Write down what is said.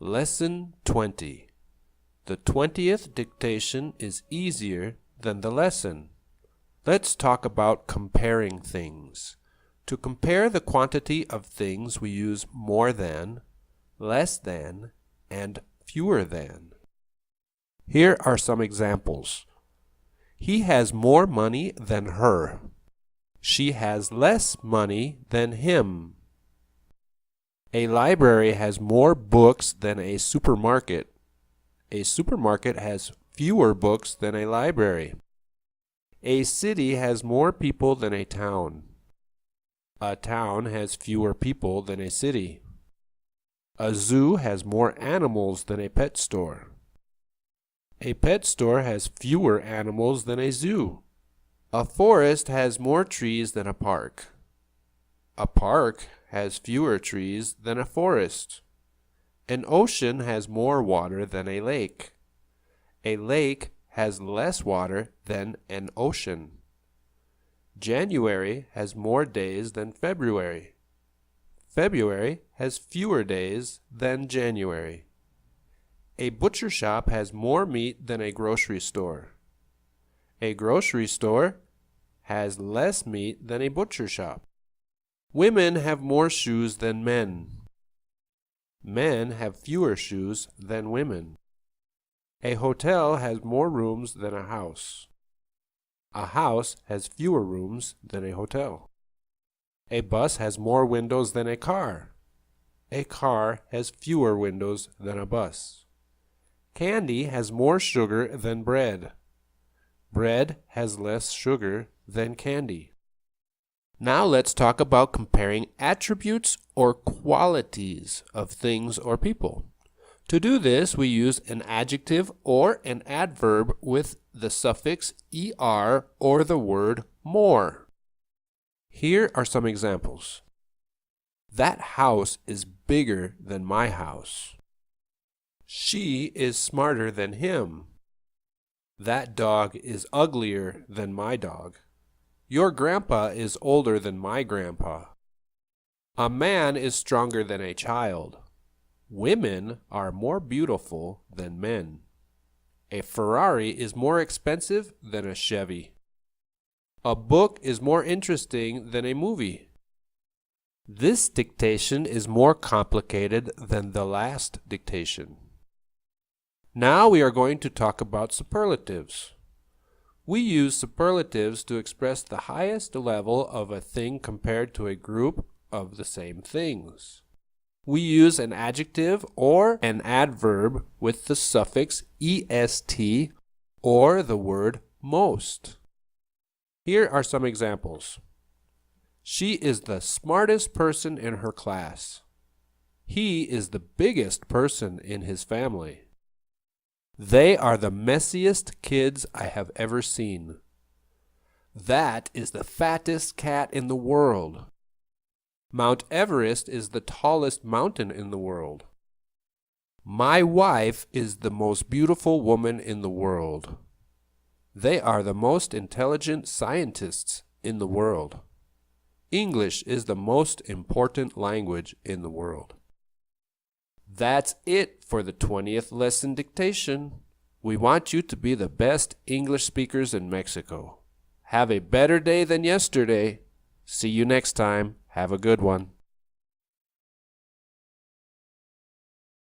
Lesson 20. The 20th dictation is easier than the lesson. Let's talk about comparing things. To compare the quantity of things we use more than, less than, and fewer than. Here are some examples. He has more money than her. She has less money than him. A library has more books than a supermarket. A supermarket has fewer books than a library. A city has more people than a town. A town has fewer people than a city. A zoo has more animals than a pet store. A pet store has fewer animals than a zoo. A forest has more trees than a park. A park has fewer trees than a forest. An ocean has more water than a lake. A lake has less water than an ocean. January has more days than February. February has fewer days than January. A butcher shop has more meat than a grocery store. A grocery store has less meat than a butcher shop. Women have more shoes than men. Men have fewer shoes than women. A hotel has more rooms than a house. A house has fewer rooms than a hotel. A bus has more windows than a car. A car has fewer windows than a bus. Candy has more sugar than bread. Bread has less sugar than candy. Now let's talk about comparing attributes or qualities of things or people. To do this, we use an adjective or an adverb with the suffix er or the word more. Here are some examples. That house is bigger than my house. She is smarter than him. That dog is uglier than my dog. Your grandpa is older than my grandpa. A man is stronger than a child. Women are more beautiful than men. A Ferrari is more expensive than a Chevy. A book is more interesting than a movie. This dictation is more complicated than the last dictation. Now we are going to talk about superlatives. We use superlatives to express the highest level of a thing compared to a group of the same things. We use an adjective or an adverb with the suffix est or the word most. Here are some examples. She is the smartest person in her class. He is the biggest person in his family. They are the messiest kids I have ever seen. That is the fattest cat in the world. Mount Everest is the tallest mountain in the world. My wife is the most beautiful woman in the world. They are the most intelligent scientists in the world. English is the most important language in the world. That's it for the 20th lesson dictation. We want you to be the best English speakers in Mexico. Have a better day than yesterday. See you next time. Have a good one.